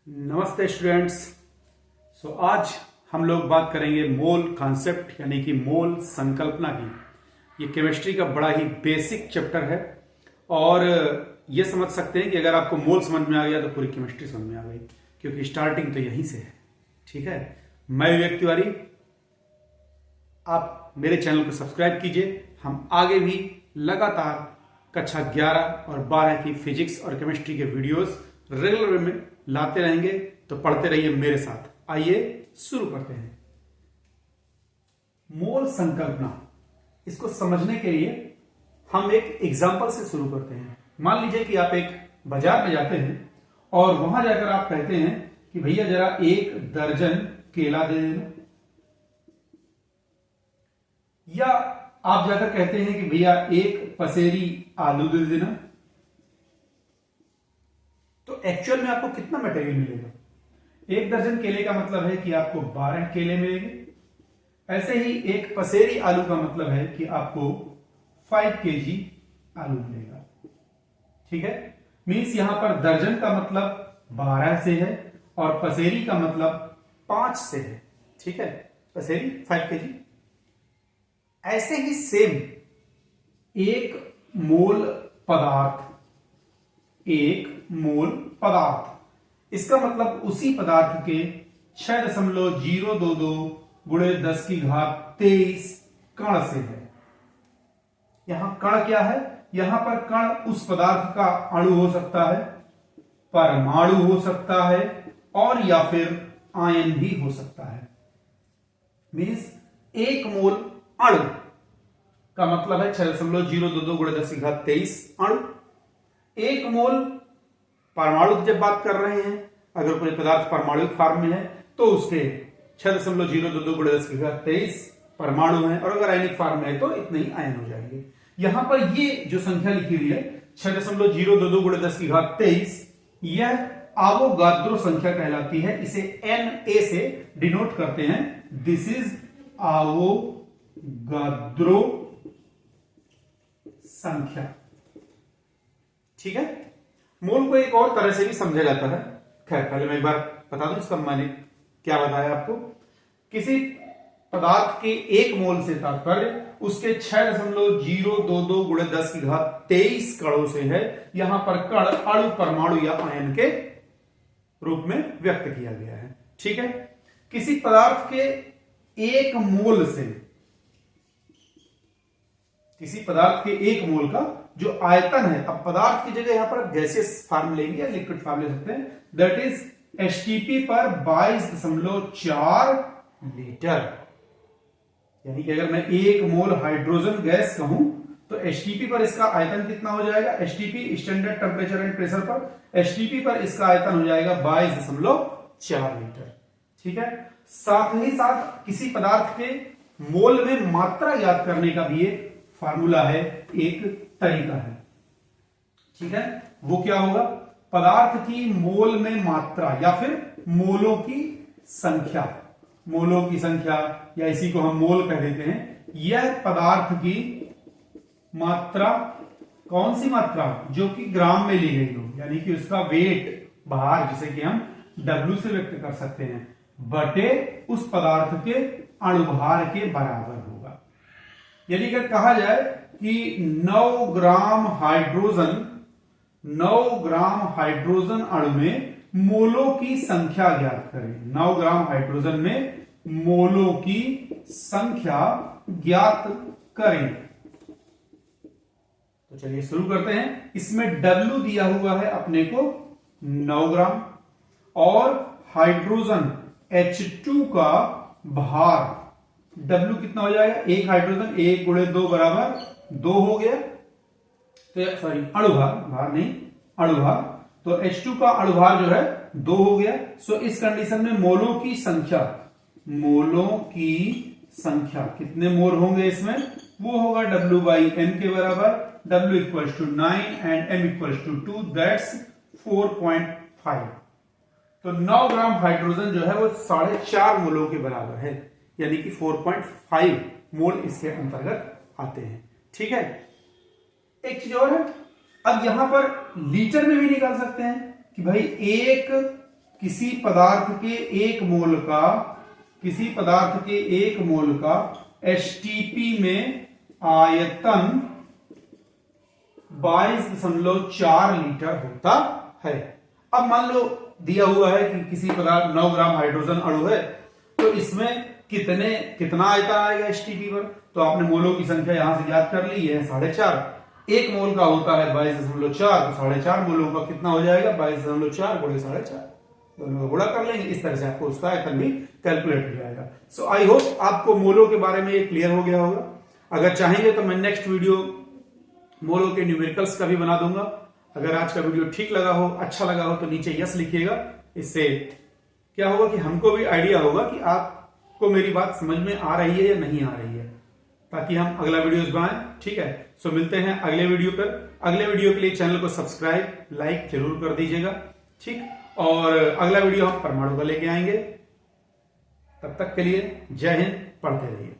नमस्ते स्टूडेंट्स। आज हम लोग बात करेंगे मोल कॉन्सेप्ट यानी कि मोल संकल्पना की। ये केमिस्ट्री का बड़ा ही बेसिक चैप्टर है और ये समझ सकते हैं कि अगर आपको मोल समझ में आ गया तो पूरी केमिस्ट्री समझ में आ गई, क्योंकि स्टार्टिंग तो यहीं से है। ठीक है, मैं विवेक तिवारी, आप मेरे चैनल को सब्सक्राइब कीजिए। हम आगे भी लगातार कक्षा 11 और 12 की फिजिक्स और केमिस्ट्री के वीडियोस रेगुलर वे में लाते रहेंगे, तो पढ़ते रहिए मेरे साथ। आइए शुरू करते हैं। मोल संकल्पना, इसको समझने के लिए हम एक एग्जांपल से शुरू करते हैं। मान लीजिए कि आप एक बाजार में जाते हैं और वहां जाकर आप कहते हैं कि भैया जरा 1 दर्जन केला दे देना, या आप जाकर कहते हैं कि भैया 1 पसेरी आलू दे देना। तो एक्चुअल में आपको कितना मटेरियल मिलेगा? 1 दर्जन केले का मतलब है कि आपको 12 केले मिलेंगे। ऐसे ही 1 पसेरी आलू का मतलब है कि आपको 5 kg आलू मिलेगा। ठीक है, मीन्स यहां पर दर्जन का मतलब 12 से है और पसेरी का मतलब 5 से है। ठीक है, पसेरी 5 kg। ऐसे ही सेम 1 मोल पदार्थ, 1 मोल पदार्थ, इसका मतलब उसी पदार्थ के 6.022 गुणे 10 की घात 23 कण से है। यहां कण क्या है? यहां पर कण उस पदार्थ का अणु हो सकता है, परमाणु हो सकता है और या फिर आयन भी हो सकता है। मीन्स 1 मोल अणु का मतलब है 6.022 गुणे 10 की घात 23 अणु। 1 मोल परमाणु की जब बात कर रहे हैं, अगर कोई पदार्थ परमाणुिक फॉर्म में है तो उसके 6.022 गुणे 10 की घात 23 परमाणु है, और अगर आयनिक फॉर्म में है तो इतने ही आयन हो जाएंगे। यहां पर ये जो संख्या लिखी हुई है 6.022 गुणे 10 की घात 23, यह आवोगाद्रो संख्या कहलाती है। इसे Na से डिनोट करते हैं। दिस इज आवोगाद्रो संख्या। ठीक है, मोल को एक और तरह से भी समझा जाता है। खैर, पहले मैं एक बार बता दूं इसका मैंने क्या बताया आपको। किसी पदार्थ के 1 मोल से तात्पर्य उसके 6.022 गुणे 10 की घात 23 कणों से है। यहां पर कण अणु, परमाणु या आयन के रूप में व्यक्त किया गया है। ठीक है, किसी पदार्थ के 1 मोल से, किसी पदार्थ के 1 मोल का जो आयतन है, अब पदार्थ की जगह यहां पर गैसियस फॉर्म लेंगे या लिक्विड फॉर्म ले सकते हैं, दैट इज एचटीपी पर 22.4 लीटर। यानी कि अगर मैं 1 मोल हाइड्रोजन गैस कहूं तो एचटीपी पर इसका आयतन कितना हो जाएगा? HTP standard temperature and pressure पर एचटीपी पर इसका आयतन हो जाएगा 22.4 लीटर। ठीक है, साथ ही साथ किसी पदार्थ के मोल में मात्रा याद करने का भी एक फार्मूला है, एक तरीका है। ठीक है, वो क्या होगा? पदार्थ की मोल में मात्रा या फिर मोलों की संख्या, मोलों की संख्या या इसी को हम मोल कह देते हैं। यह पदार्थ की मात्रा, कौन सी मात्रा? जो कि ग्राम में ली गई हो, यानी कि उसका वेट, भार, जिसे कि हम W से व्यक्त कर सकते हैं, बटे उस पदार्थ के अणुभार के बराबर होगा। यदि अगर कहा जाए कि 9 ग्राम हाइड्रोजन अणु में मोलों की संख्या ज्ञात करें, 9 ग्राम हाइड्रोजन में मोलों की संख्या ज्ञात करें। तो चलिए शुरू करते हैं। इसमें W दिया हुआ है अपने को 9 ग्राम और हाइड्रोजन H2 का भार W कितना हो जाएगा? 1 हाइड्रोजन 1 गुणे 2 बराबर 2 हो गया। तो सॉरी, अणुभार, भार नहीं, अणुभार। तो H2 का अणुभार जो है 2 हो गया। सो इस कंडीशन में मोलों की संख्या, मोलों की संख्या कितने मोल होंगे इसमें? वो होगा W by M के बराबर। W equals to 9 and M equals to 2, that's 4.5। तो 9 ग्राम हाइड्रोजन जो है वो 4.5 मोलों के बराबर है, यानी कि 4.5 मोल इसके अंतर्गत आते हैं। ठीक है, एक चीज और है, अब यहां पर लीटर में भी निकाल सकते हैं कि भाई 1 किसी पदार्थ के एक मोल का एसटीपी में आयतन 22.4 लीटर होता है। अब मान लो दिया हुआ है कि किसी पदार्थ 9 ग्राम हाइड्रोजन अणु है, तो इसमें कितना आयतन आएगा एसटीपी पर। तो आपने मोलों की संख्या यहां से याद कर ली है 4.5। एक मोल का होता है 22.4, तो 4.5 मोलों का कितना हो जाएगा 22.4 गुणे 4.5, दोनों का गुणा कर लेंगे। इस तरह से आपको उसका आयतन भी कैलकुलेट हो जाएगा। सो आई होप आपको मोलों के बारे में ये क्लियर हो गया होगा। अगर चाहेंगे तो मैं नेक्स्ट वीडियो मोलों के न्यूमेरिकल्स का भी बना दूंगा। अगर आज का वीडियो ठीक लगा हो, अच्छा लगा हो, तो नीचे यस लिखिएगा। इससे क्या होगा कि हमको भी आइडिया होगा कि आपको मेरी बात समझ में आ रही है या नहीं आ रही है, ताकि हम अगला वीडियोस बनाएं। ठीक है, सो मिलते हैं अगले वीडियो पर। अगले वीडियो के लिए चैनल को सब्सक्राइब, लाइक जरूर कर दीजिएगा। ठीक, और अगला वीडियो हम परमाणु का लेके आएंगे। तब तक के लिए जय हिंद, पढ़ते रहिए।